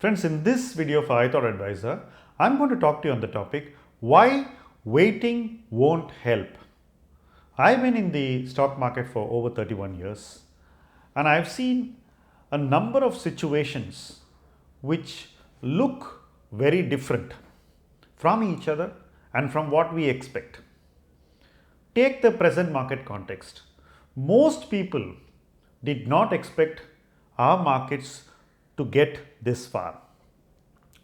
Friends, in this video for iThought Advisor, I'm going to talk to you on the topic why waiting won't help. I've been in the stock market for over 31 years and I've seen a number of situations which look very different from each other and from what we expect. Take the present market context. Most people did not expect our markets to get this far.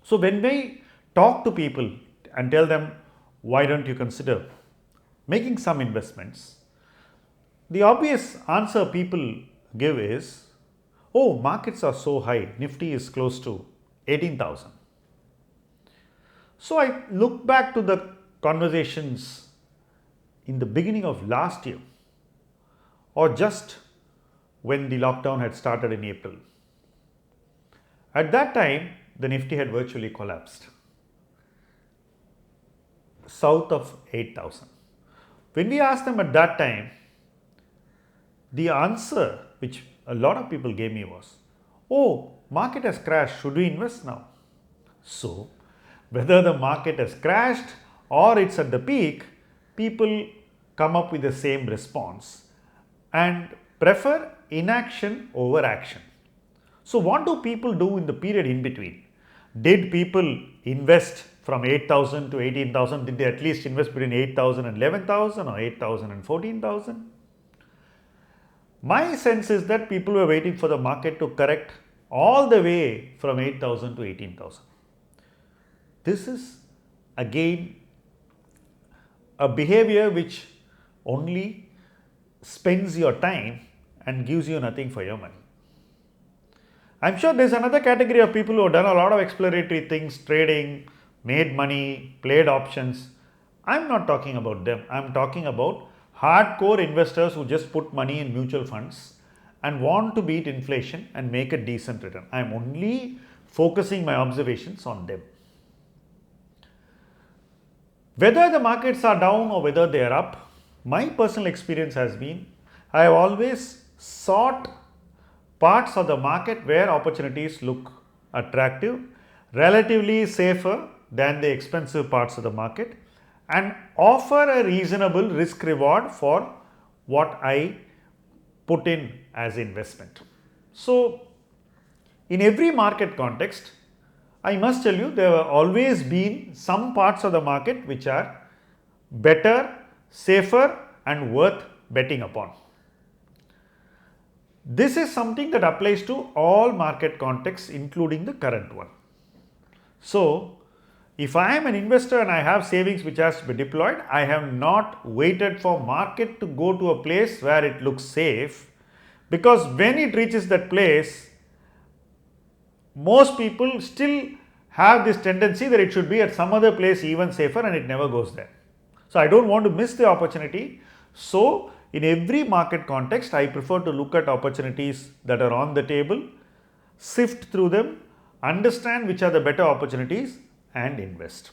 So when we talk to people and tell them, why don't you consider making some investments, the obvious answer people give is, oh, markets are so high, Nifty is close to 18,000. So I look back to the conversations in the beginning of last year or just when the lockdown had started in April. At that time, the Nifty had virtually collapsed south of 8,000. When we asked them at that time, the answer which a lot of people gave me was, oh, market has crashed, should we invest now? So, whether the market has crashed or it's at the peak, people come up with the same response and prefer inaction over action. So, what do people do in the period in between? Did people invest from 8,000 to 18,000? Did they at least invest between 8,000 and 11,000 or 8,000 and 14,000? My sense is that people were waiting for the market to correct all the way from 8,000 to 18,000. This is again a behavior which only spends your time and gives you nothing for your money. I'm sure there's another category of people who have done a lot of exploratory things, trading, made money, played options. I'm not talking about them. I'm talking about hardcore investors who just put money in mutual funds and want to beat inflation and make a decent return. I'm only focusing my observations on them. Whether the markets are down or whether they are up, my personal experience has been I have always sought parts of the market where opportunities look attractive, relatively safer than the expensive parts of the market, and offer a reasonable risk reward for what I put in as investment. So, in every market context, I must tell you there have always been some parts of the market which are better, safer and worth betting upon. This is something that applies to all market contexts including the current one. So, if I am an investor and I have savings which has to be deployed, I have not waited for market to go to a place where it looks safe, because when it reaches that place, most people still have this tendency that it should be at some other place even safer and it never goes there. So, I don't want to miss the opportunity. So, in every market context, I prefer to look at opportunities that are on the table, sift through them, understand which are the better opportunities and invest.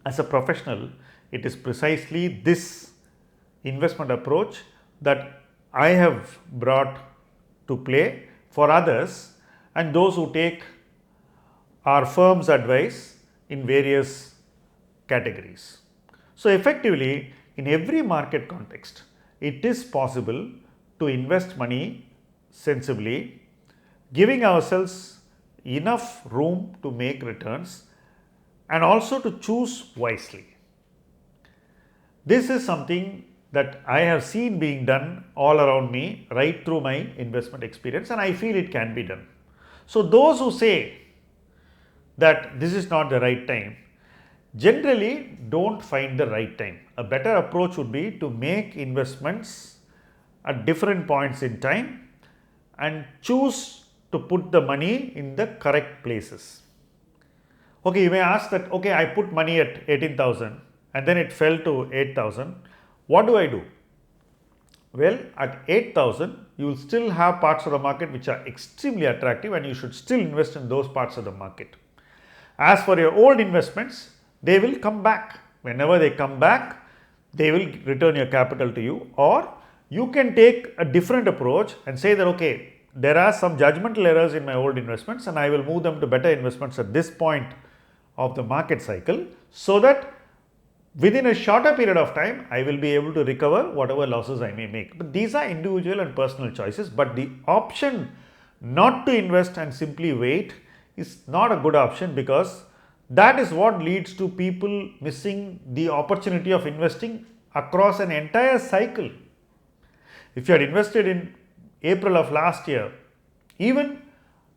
As a professional, it is precisely this investment approach that I have brought to play for others and those who take our firm's advice in various categories. So, effectively, in every market context, it is possible to invest money sensibly, giving ourselves enough room to make returns and also to choose wisely. This is something that I have seen being done all around me right through my investment experience, and I feel it can be done. So, those who say that this is not the right time generally don't find the right time. A better approach would be to make investments at different points in time and choose to put the money in the correct places. Okay, you may ask that, okay, I put money at 18,000 and then it fell to 8,000. What do I do? Well, at 8,000, you will still have parts of the market which are extremely attractive and you should still invest in those parts of the market. As for your old investments, they will come back. Whenever they come back, they will return your capital to you, or you can take a different approach and say that, okay, there are some judgmental errors in my old investments and I will move them to better investments at this point of the market cycle, so that within a shorter period of time I will be able to recover whatever losses I may make. But these are individual and personal choices, but the option not to invest and simply wait is not a good option, because that is what leads to people missing the opportunity of investing across an entire cycle. If you had invested in April of last year, even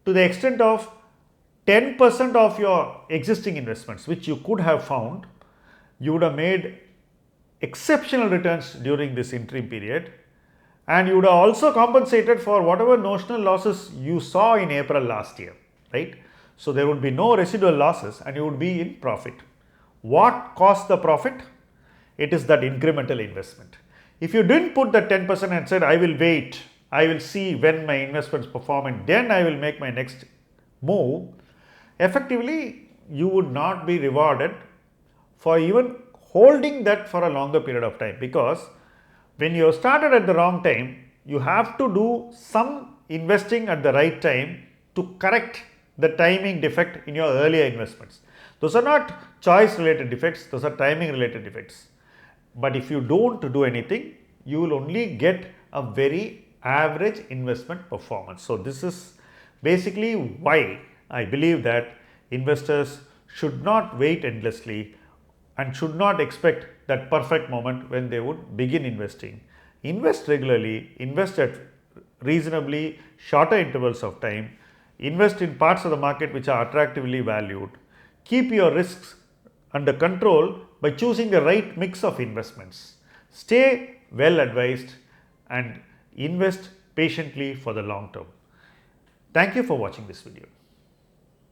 to the extent of 10% of your existing investments which you could have found, you would have made exceptional returns during this interim period, and you would have also compensated for whatever notional losses you saw in April last year, right? So there would be no residual losses and you would be in profit. What caused the profit? It is that incremental investment. If you didn't put that 10% and said, I will wait, I will see when my investments perform and then I will make my next move, effectively you would not be rewarded for even holding that for a longer period of time, because when you started at the wrong time, you have to do some investing at the right time to correct the timing defect in your earlier investments. Those are not choice related defects, those are timing related defects. But if you don't do anything, you will only get a very average investment performance. So this is basically why I believe that investors should not wait endlessly and should not expect that perfect moment when they would begin investing. Invest regularly, invest at reasonably shorter intervals of time, invest in parts of the market which are attractively valued, keep your risks under control by choosing the right mix of investments. Stay well advised and invest patiently for the long term. Thank you for watching this video.